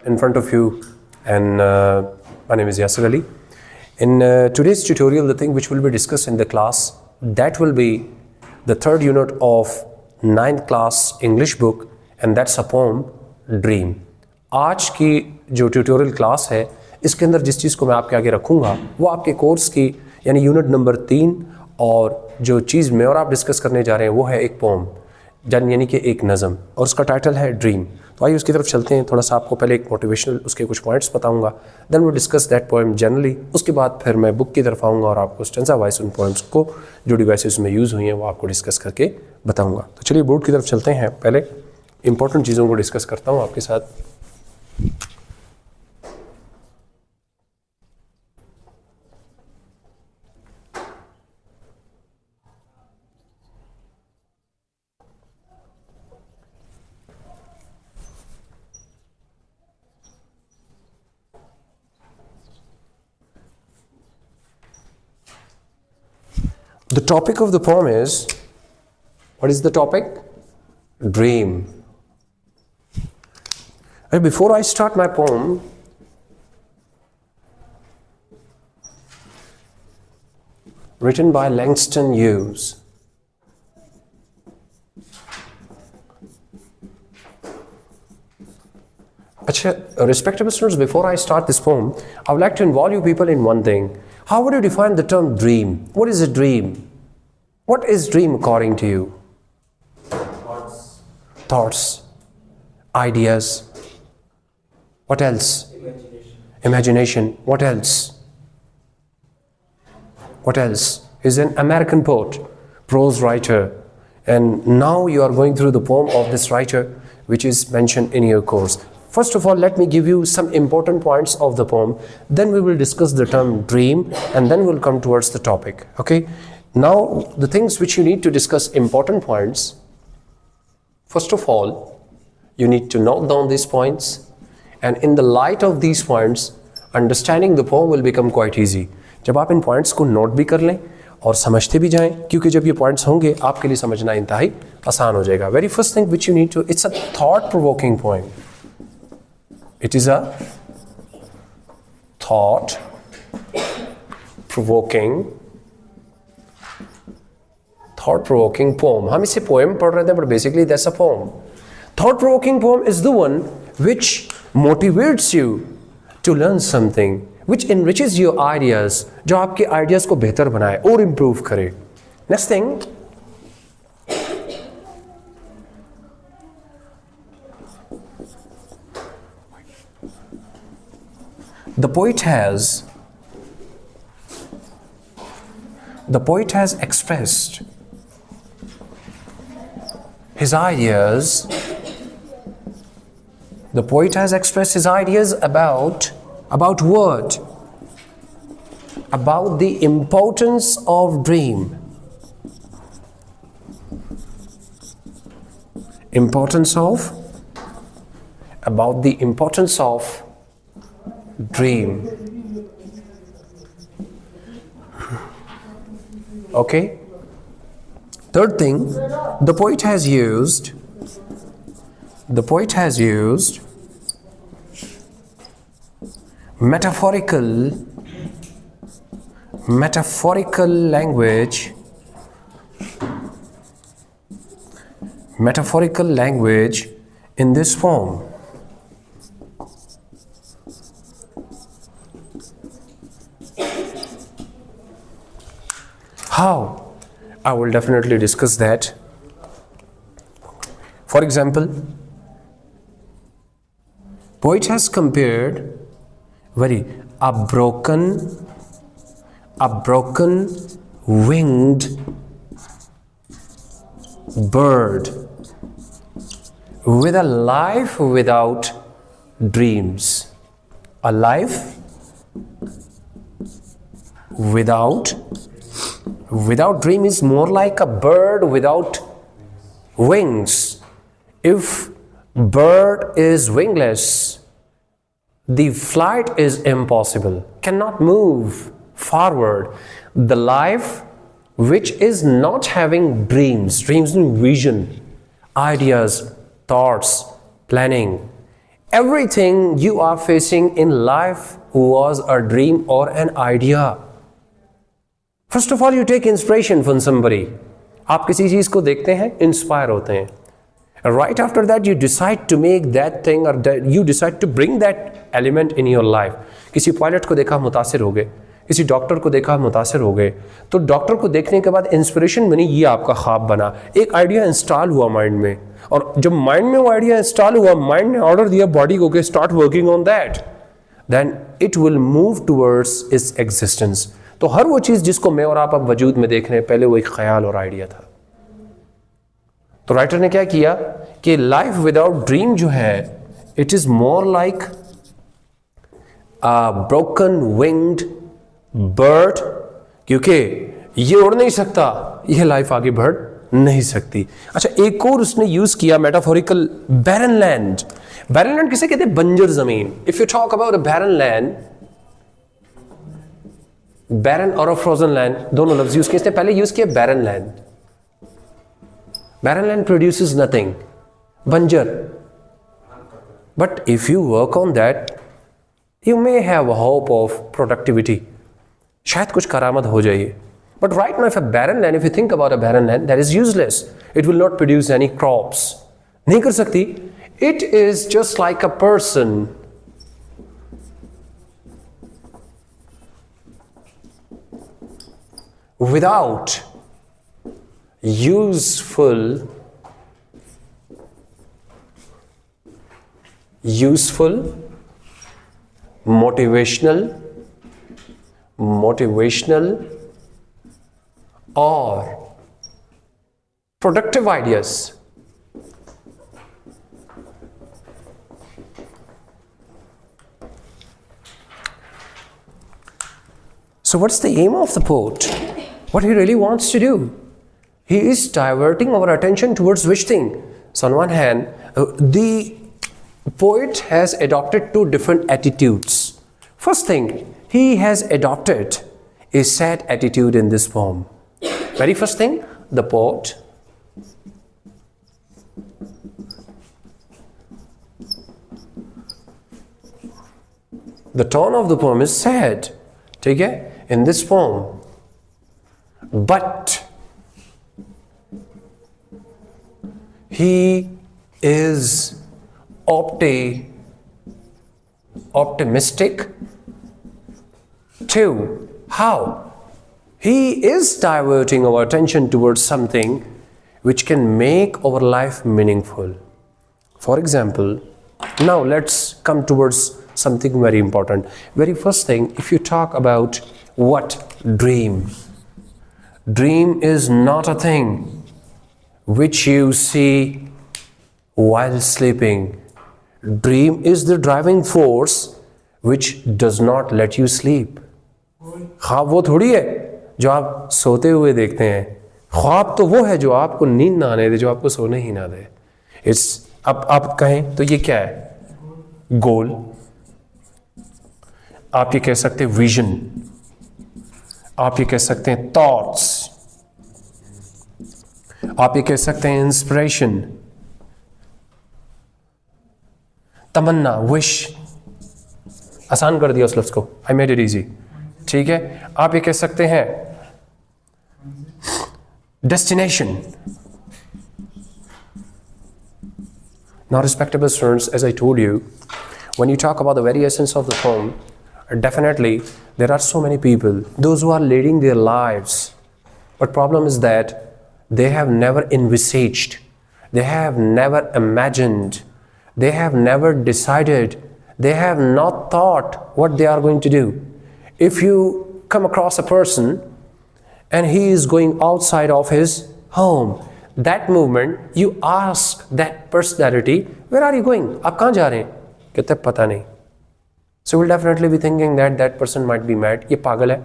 in front of you, and my name is Yasir Ali. In today's tutorial, the thing which will be discussed in the class, that will be the third unit of 9th class English book, and that's a poem, Dream. आज की जो tutorial class है, इसके अंदर जिस चीज़ को मैं आपके आगे रखूँगा वो आपके कोर्स की यानी यूनिट नंबर 3, और जो चीज़ मैं और आप डिस्कस करने जा रहे हैं वो है एक पोम, यानी कि एक नज़म, और उसका टाइटल है ड्रीम. तो आइए उसकी तरफ चलते हैं. थोड़ा सा आपको पहले एक मोटिवेशनल उसके कुछ पॉइंट्स बताऊंगा, देन वो डिस्कस दैट पोएम जनरली. उसके बाद फिर मैं बुक की तरफ आऊँगा और आपको स्टेंजा वाइज उन पोएम्स को जो डिवाइसेस में यूज़ हुई हैं वो आपको डिस्कस करके बताऊँगा. तो चलिए बोर्ड की तरफ चलते हैं. पहले इंपॉर्टेंट चीज़ों को डिस्कस करता हूँ आपके साथ. The topic of the poem is, what is the topic? Dream. And before I start my poem, written by Langston Hughes. Respectable students, before I start this poem, I would like to involve you people in one thing. How would you define the term dream? What is a dream? What is dream according to you? Thoughts, ideas. What else? Imagination. What else? What else? He's an American poet, prose writer, and now you are going through the poem of this writer which is mentioned in your course. First of all, let me give you some important points of the poem. Then we will discuss the term dream, and then we'll come towards the topic. Okay? Now, the things which you need to discuss, important points. First of all, you need to note down these points, and in the light of these points, understanding the poem will become quite easy. जब आप इन points को note भी कर लें और समझते भी जाएं, क्योंकि जब ये points होंगे आपके लिए समझना इंतहाई आसान हो जाएगा. Very first thing which you need to, it's a thought-provoking poem. It is a thought-provoking poem. हम इसे poem पढ़ रहे थे, but basically that's a poem. Thought-provoking poem is the one which motivates you to learn something, which enriches your ideas, जो आपके ideas को बेहतर बनाए और improve करे. Next thing, the poet has expressed his ideas. The poet has expressed his ideas about what? About the importance of dream. About the importance of dream. Okay? Third thing, the poet has used metaphorical language in this poem. How? I will definitely discuss that. For example, poet has compared a broken winged bird with a life without dreams. A life without dream is more like a bird without wings. If bird is wingless, the flight is impossible, cannot move forward. The life which is not having dreams mean vision, ideas, thoughts, planning, Everything you are facing in life was a dream or an idea. First of all, you take inspiration from somebody. आप किसी चीज को देखते हैं, inspire होते हैं. Right after that, you decide to make that thing or you decide to bring that element in your life. किसी pilot को देखा मुतासिर हो गए, किसी डॉक्टर को देखा मुतासिर हो गए, तो डॉक्टर को देखने के बाद इंस्पिरेशन बनी, ये आपका ख्वाब बना, एक आइडिया इंस्टॉल हुआ माइंड में, और जब माइंड में वो आइडिया इंस्टॉल हुआ, माइंड ने ऑर्डर दिया बॉडी को कि start working on that, then it will move towards its existence. तो हर वो चीज़ जिसको मैं और आप अब वजूद में देख रहे हैं, पहले वो एक ख्याल और आइडिया था. तो राइटर ने क्या किया कि लाइफ विदाउट ड्रीम जो है, it is more like a broken winged bird, क्योंकि ये उड़ नहीं सकता, ये लाइफ आगे बढ़ नहीं सकती. अच्छा, एक और उसने यूज किया metaphorical, barren land. Barren land किसे कहते हैं? बंजर जमीन. If you talk about a barren land, barren और फ्रोजन लैंड दोनों लफ्ज यूज किए. इसने पहले यूज किया barren land. Barren land produces nothing, banjar. But if you work on that, you may have a hope of productivity. शायद कुछ करामत हो जाए. But right now, if a barren land, if you think about a barren land, that is useless. It will not produce any crops. नहीं कर सकती. It is just like a person without useful motivational or productive ideas. So what's the aim of the poet? What he really wants to do? He is diverting our attention towards which thing? So on one hand, the poet has adopted two different attitudes. First thing, he has adopted a sad attitude in this poem. Very first thing, the poet the tone of the poem is sad. ठीक है? In this poem. But he is optimistic too. How? He is diverting our attention towards something which can make our life meaningful. For example, now let's come towards something very important. Very first thing, if you talk about what? Dream. Dream is not a thing which you see while sleeping. Dream is the driving force which does not let you sleep. ख्वाब वो थोड़ी है जो आप सोते हुए देखते हैं. ख्वाब तो वो है जो आपको नींद ना आने दे, जो आपको सोने ही ना दे. इट्स अब आप कहें तो ये क्या है? गोल. आप ये कह सकते हैं विजन. आप ये कह सकते हैं थॉट्स. आप ये कह सकते हैं इंस्पिरेशन, तमन्ना, विश. आसान कर दिया उस लफ्ज को. I made it easy. ठीक है. आप ये कह सकते हैं destination. Now, respectable students, as I told you, when you talk about the very essence of the poem, definitely there are so many people, those who are leading their lives, but problem is that they have never envisaged, they have never imagined, they have never decided, they have not thought what they are going to do. If you come across a person and he is going outside of his home, that moment you ask that personality, where are you going? आप कहाँ जा रहे हैं? कहते हैं पता नहीं. So we'll definitely be thinking that that person might be mad. ये पागल है,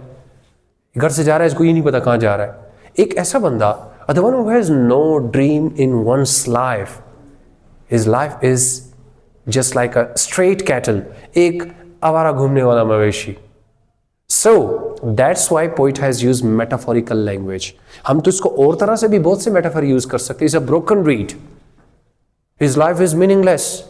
घर से जा रहा है, इसको ये नहीं पता कहाँ जा रहा है. एक ऐसा बंदा, the one who has no dream in one's life, his life is just like a straight cattle, एक आवारा घूमने वाला मवेशी. So that's why poet has used metaphorical language. हम तो इसको और तरह से भी बहुत से मेटाफर यूज कर सकते हैं. He's a broken reed. His life is meaningless.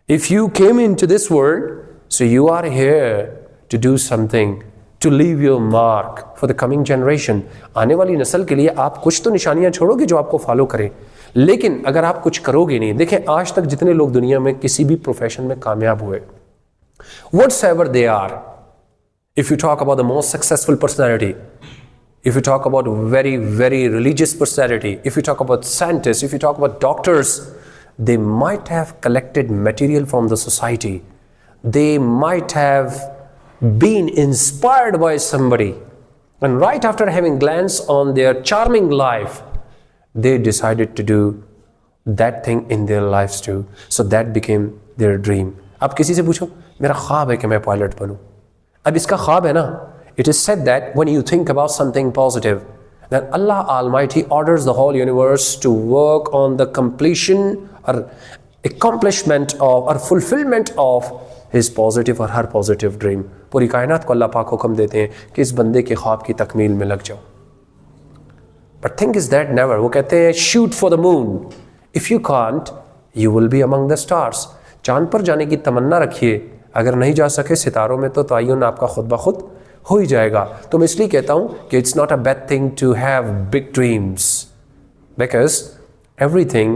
If you came into this world, so you are here to do something, to leave your mark for the coming generation. आने वाली नस्ल के लिए आप कुछ तो निशानियां छोड़ोगे जो आपको फॉलो करे, लेकिन अगर आप कुछ करोगे नहीं, देखें आज तक जितने लोग दुनिया में किसी भी प्रोफेशन में कामयाब हुए, whatsoever they are, if you talk about the most successful personality, if you talk about very, very religious personality, if you talk about scientists, if you talk about doctors, they might have collected material from the society. They might have been inspired by somebody. And right after having glanced on their charming life, they decided to do that thing in their lives too. So that became their dream. अब किसी से पूछो, मेरा ख्वाब है कि मैं pilot बनूं. अब इसका ख्वाब है ना, it is said that when you think about something positive, then Allah Almighty orders the whole universe to work on the completion or accomplishment of or fulfillment of his positive or her positive dream. पूरी कायनात को अल्लाह पाक हुक्म देते हैं कि इस बंदे के ख्वाब की तकमील में लग जाओ. But thing is that never. वो कहते हैं shoot for the moon. If you can't, you will be among the stars. चांद पर जाने की तमन्ना रखिए, अगर नहीं जा सके सितारों में तो तयन आपका खुद ब खुद हो ही जाएगा. तो मैं इसलिए कहता हूँ कि it's not a bad thing to have big dreams, because everything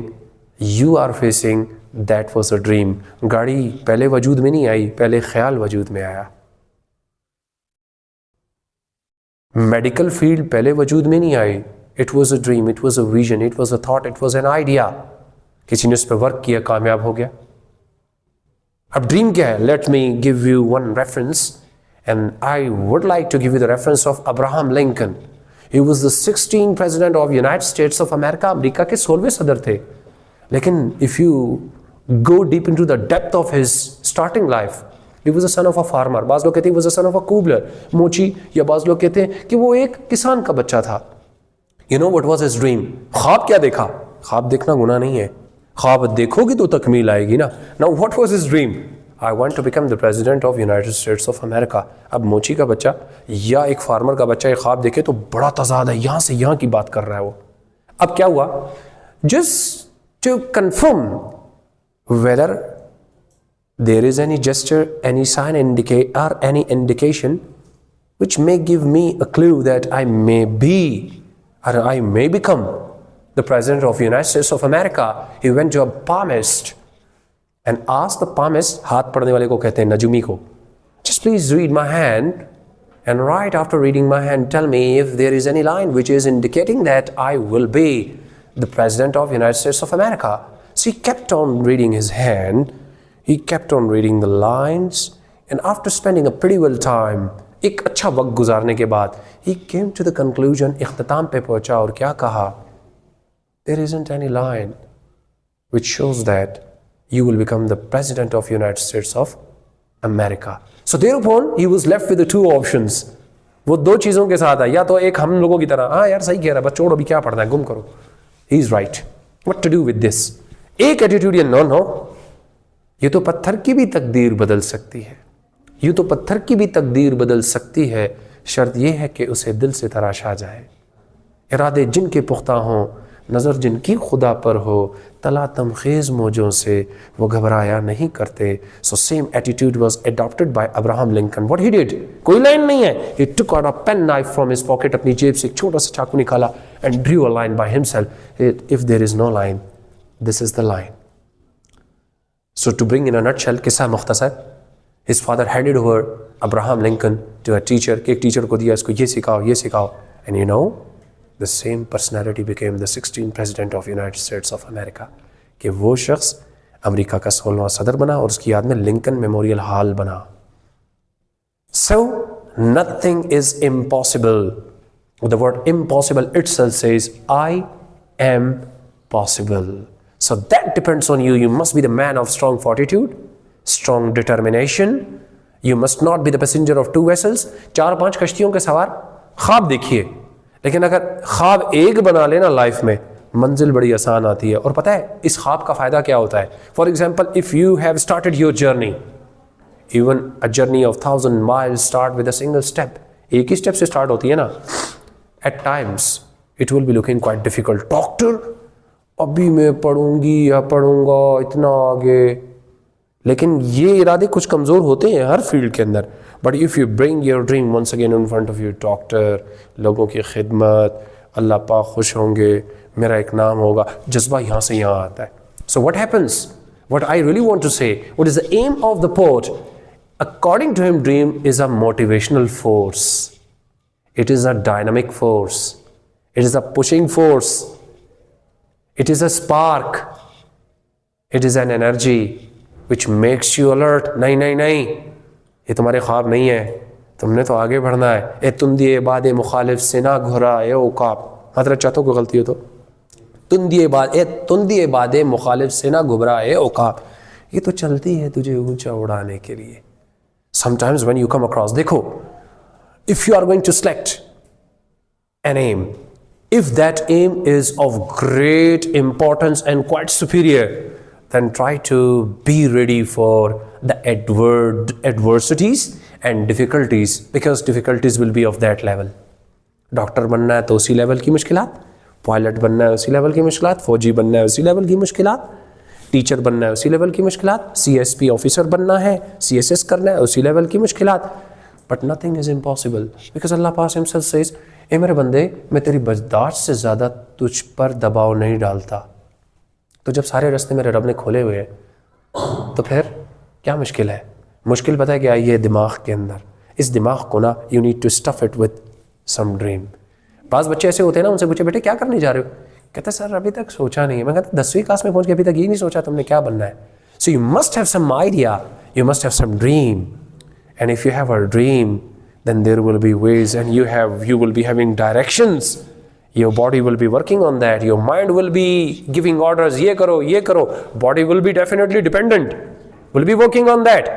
you are facing that was a dream. गाड़ी पहले वजूद में नहीं आई, पहले ख्याल वजूद में आया. मेडिकल फील्ड पहले वजूद में नहीं आई, it was a dream, it was a vision, it was a thought, it was an idea. किसी ने उस पर वर्क किया, कामयाब हो गया. अब ड्रीम क्या है? Let me give you one reference, and I would like to give you the reference of Abraham Lincoln. He was the 16th president of United States of America. America के 16वें सदर थे. लेकिन if you go deep into the depth of his starting life, he was the son of a farmer. बाज़ लोग कहते हैं he was the son of a cobbler, मोची, या बाज़ लोग कहते हैं कि वो एक किसान का बच्चा था. You know what was his dream? ख्वाब क्या देखा? ख्वाब देखना गुनाह नहीं है, ख्वाब देखोगे तो तकमील आएगी ना. Now what was his dream? I want to become the president of United States of America. अब मोची का बच्चा या एक फार्मर का बच्चा एक ख्वाब देखे तो बड़ा तजाद है, यहाँ से यहाँ की बात कर रहा है वो. अब क्या हुआ? Just to confirm whether there is any gesture, any sign indicate or any indication which may give me a clue that I may be or I may become the president of United States of America, he went to a palmist and asked the palmist, हाथ पढ़ने वाले को कहते हैं नजुमी को, just please read my hand, and right after reading my hand tell me if there is any line which is indicating that I will be the president of United States of America. So he kept on reading his hand, he kept on reading the lines, and after spending a pretty well time, एक अच्छा वक्त गुजारने के बाद, he came to the conclusion, इख्तिताम पे पहुंचा और क्या कहा? There isn't any line which shows that you will become the president of United States of America. So thereupon he was left with the two options. वो दो चीज़ों के साथ है, या तो एक हम लोगों की तरह, हाँ यार सही कह रहा है, बस छोड़ो अभी क्या पढ़ना है, गुम करो. He is right. What to do with this? एक एटीट्यूड ये नो, ये तो पत्थर की भी तकदीर बदल सकती है, ये तो पत्थर की भी तकदीर बदल सकती है, शर्त यह है कि उसे दिल से तराशा जाए. इरादे जिनके पुख्ता हों, नज़र जिनकी खुदा पर हो, तला तमखेज़ मौजों से वो घबराया नहीं करते. So same attitude was adopted by Abraham Lincoln. What he did, कोई लाइन नहीं है, he took out a pen knife from his pocket, अपनी जेब से एक छोटा सा चाकू निकाला, and drew a line by himself. If there is no line, this is the line. So to bring in a nutshell, किस्सा मुख्तसर, his father handed over Abraham Lincoln to a teacher, कि एक टीचर को दिया, इसको ये सिखाओ, and you know the same personality became the 16th president of United States of America. कि वो शख्स अमेरिका का 16वां सदर बना और उसकी याद में लिंकन मेमोरियल हॉल बना. So nothing is impossible. The word impossible itself says I am possible. So that depends on you. You must be the man of strong fortitude, strong determination. You must not be the passenger of two vessels. 4-5 कश्तियों के सवार. ख्वाब देखिए, लेकिन अगर ख्वाब एक बना लेना लाइफ में, मंजिल बड़ी आसान आती है. और पता है इस ख्वाब का फ़ायदा क्या होता है? For example, if you have started your journey, even a journey of 1000 miles start with a single step. एक ही स्टेप से स्टार्ट होती है ना. At times it will be looking quite difficult. Doctor, अभी मैं पढ़ूंगी या पढ़ूंगा इतना आगे, लेकिन ये इरादे कुछ कमज़ोर होते हैं हर फील्ड के अंदर. But if you bring your dream once again in front of your doctor, लोगों की खिदमत, अल्लाह पाक खुश होंगे, मेरा एक नाम होगा, जज्बा यहाँ से यहाँ आता है. So what happens, what I really want to say, what is the aim of the poet? According to him, dream is a motivational force. It is a dynamic force. It is a pushing force. It is a spark. It is an energy which makes you alert. नहीं नहीं नहीं, ये तुम्हारे ख्वाब नहीं है, तुमने तो आगे बढ़ना है. ए तुम दिए बादे मुखालिफ से ना घुरा ए औकाब. मतलब चाहता हूँ कोई गलती हो तो तुम दिए बादे मुखालिफ से ना घुबरा ए औकाब. ये तो चलती है तुझे ऊंचा उड़ाने के लिए. Sometimes when you come across, देखो, if you are going to select an aim, if that aim is of great importance and quite superior, then try to be ready for the adversities and difficulties, because difficulties will be of that level. Doctor बनना है तो उसी level की मुश्किलात, pilot बनना है उसी level की मुश्किलात, फौजी बनना है उसी लेवल की मुश्किलात, टीचर बनना है उसी लेवल की मुश्किलात, CSP ऑफिसर बनना है, CSS करना है उसी लेवल की मुश्किलात. But nothing is impossible, because अल्लाह पाक हिमसेल्फ सेज, ए मेरे बंदे, मैं तेरी बर्दाश्त से ज़्यादा तुझ पर दबाव नहीं डालता. तो जब सारे रास्ते मेरे रब ने खोले हुए हैं तो फिर क्या मुश्किल है? मुश्किल पता है क्या? ये दिमाग के अंदर, इस दिमाग को ना you need to stuff it with some dream. बाज़ बच्चे ऐसे होते हैं ना, उनसे पूछे बेटे क्या करने जा रहे हो? कहते सर अभी तक सोचा नहीं है. मैं कहता 10वीं क्लास में पहुंच के अभी तक ये नहीं सोचा तुमने क्या बनना है. So you must have some idea, you must have some dream, and if you have a dream then there will be ways, and you will be having directions. Your body will be working on that, your mind will be giving orders, ye karo. Body will be definitely dependent, will be working on that,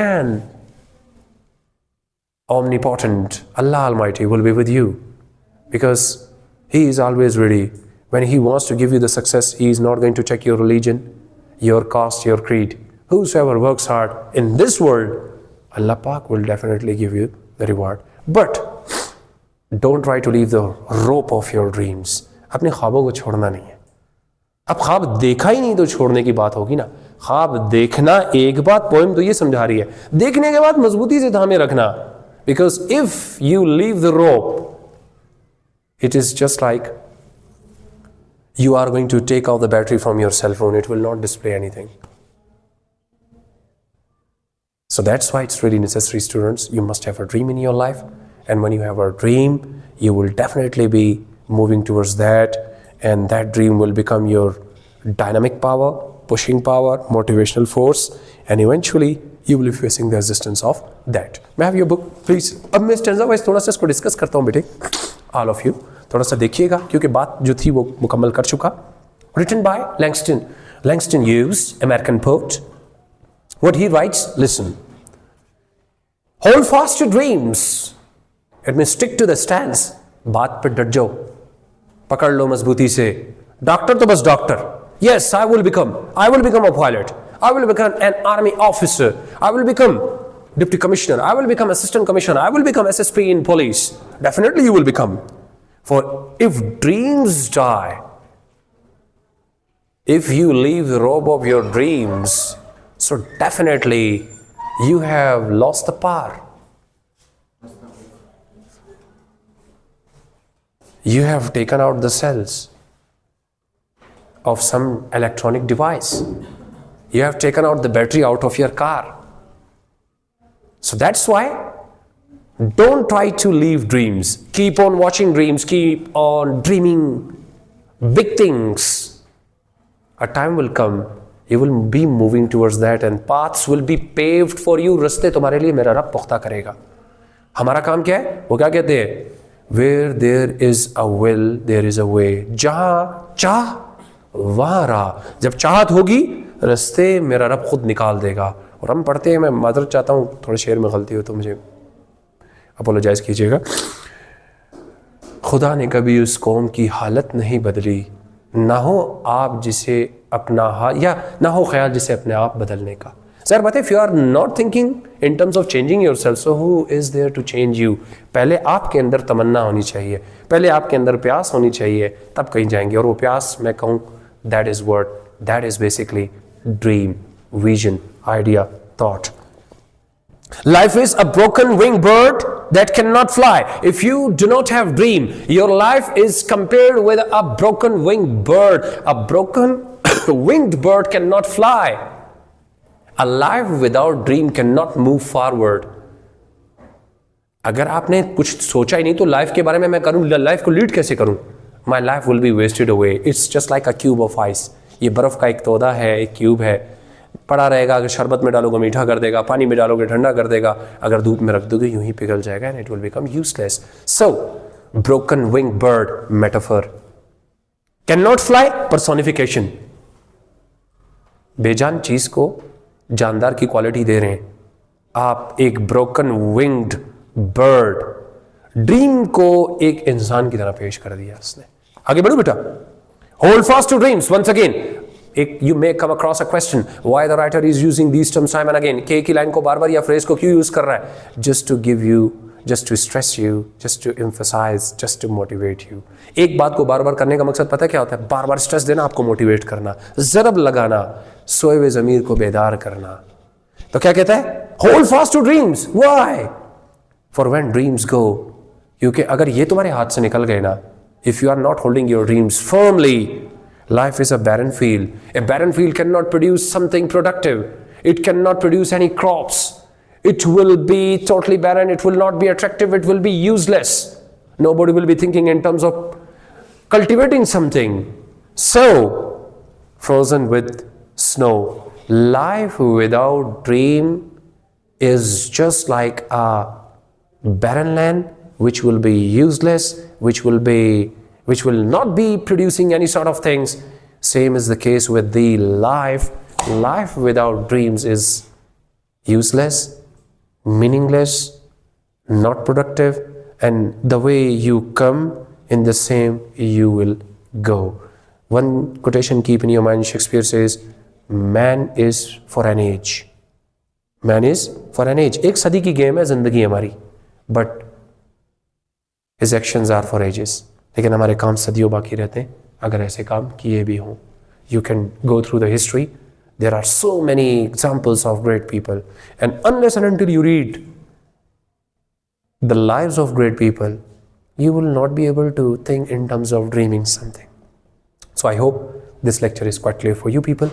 and omnipotent Allah Almighty will be with you, because He is always ready. When He wants to give you the success, He is not going to check your religion, your caste, your creed. Whosoever works hard in this world, Allah Pak will definitely give you the reward. But don't try to leave the rope of your dreams. अपने ख्वाबों को छोड़ना नहीं है. अब ख्वाब देखा ही नहीं तो छोड़ने की बात होगी ना. ख्वाब देखना एक बात, पोएम तो ये समझा रही है, देखने के बाद मजबूती से थामे रखना. Because if you leave the rope, it is just like you are going to take out the battery from your cell phone. It will not display anything. So that's why it's really necessary, students, you must have a dream in your life, and when you have a dream, you will definitely be moving towards that, and that dream will become your dynamic power, pushing power, motivational force, and eventually you will be facing the resistance of that. May I have your book, please? अब मैं stanza wise थोड़ा सा इसको discuss करता हूँ बेटे, all of you थोड़ा सा देखिएगा, क्योंकि बात जो थी वो मुकम्मल कर चुका. Written by Langston Hughes, American poet. What he writes, listen. Hold fast your dreams. It means stick to the stance. बात पर डट जाओ, पकड़ लो मजबूती से. डॉक्टर तो बस doctor. Yes, I will become a pilot. I will become an army officer. I will become deputy commissioner. I will become assistant commissioner. I will become SSP in police. Definitely you will become. For if dreams die, if you leave the rope of your dreams, so definitely you have lost the power. You have taken out the cells of some electronic device. You have taken out the battery out of your car. So that's why don't try to leave dreams. Keep on watching dreams. Keep on dreaming big things. A time will come, you will be moving towards that, and paths will be paved for you. रास्ते तुम्हारे लिए मेरा रब पुख्ता करेगा. हमारा काम क्या है? वो क्या कहते हैं? Where there is a will, there is a way. जहाँ चाह वहाँ राह. जब चाहत होगी रास्ते मेरा रब खुद निकाल देगा. और हम पढ़ते हैं, मैं माजरत चाहता हूँ थोड़े शेर में गलती हो तो मुझे अपोलोजाइज कीजिएगा. खुदा ने कभी उस कौम की हालत नहीं बदली, ना हो आप जिसे अपना हाल, या ना हो ख्याल जिसे अपने आप बदलने का. Sir but if you are not thinking in terms of changing yourself, so who is there to change you? पहले आपके अंदर तमन्ना होनी चाहिए, पहले आपके अंदर प्यास होनी चाहिए, तब कहीं जाएंगे. और वो प्यास मैं कहूँ that is what, that is basically dream, vision, idea, thought. Life is a broken winged bird that cannot fly. If you do not have dream, your life is compared with a broken winged bird. A broken winged bird cannot fly. A life without dream cannot move forward. अगर आपने कुछ सोचा ही नहीं तो life के बारे में मैं करूं, लाइफ को लीड कैसे करूं? My life will be wasted away. It's just like a cube of ice. ये बर्फ का एक तोदा है, एक क्यूब है, पड़ा रहेगा. अगर शरबत में डालोगे मीठा कर देगा, पानी में डालोगे ठंडा कर देगा, अगर धूप में रख दोगे यूं ही पिघल जाएगा and it will become useless. So, broken winged bird metaphor. Cannot fly personification. बेजान चीज को जानदार की क्वालिटी दे रहे हैं. आप एक broken winged bird, ड्रीम को एक इंसान की तरह पेश कर दिया उसने. आगे बढ़ो बेटा. Hold fast to dreams. Once again, you may come across a question why the writer is using these terms time and again. के की लाइन को बार बार या फ्रेज को क्यों यूज कर रहा है? Just to give you, just to stress you, just to emphasize, just to motivate you. एक बात को बार बार करने का मकसद पता है क्या होता है? बार बार स्ट्रेस देना, आपको मोटिवेट करना, जरब लगाना, सोए हुए जमीर को बेदार करना. तो क्या कहता है? Hold fast to dreams. Why? For when dreams go, क्योंकि अगर ये तुम्हारे हाथ से निकल गए ना, if you are not holding your dreams firmly, life is a barren field. A barren field cannot produce something productive. It cannot produce any crops. It will be totally barren. It will not be attractive. It will be useless. Nobody will be thinking in terms of cultivating something. So, frozen with snow. Life without dream is just like a barren land which will be useless, which will not be producing any sort of things. Same is the case with the life. Life without dreams is useless, meaningless, not productive, and the way you come, in the same you will go. One quotation keep in your mind, Shakespeare says, man is for an age. Man is for an age. एक सदी की game है जिंदगी हमारी, but his actions are for ages. लेकिन हमारे काम सदियों बाकी रहते हैं अगर ऐसे काम किए भी हों. You can go through the history. There are so many examples of great people, and unless and until you read the lives of great people, you will not be able to think in terms of dreaming something. So I hope this lecture is quite clear for you people.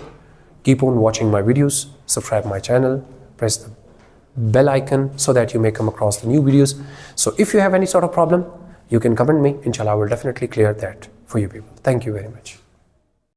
Keep on watching my videos, subscribe my channel, press the bell icon so that you may come across the new videos. So if you have any sort of problem, you can comment me. Inshallah, I will definitely clear that for you people. Thank you very much.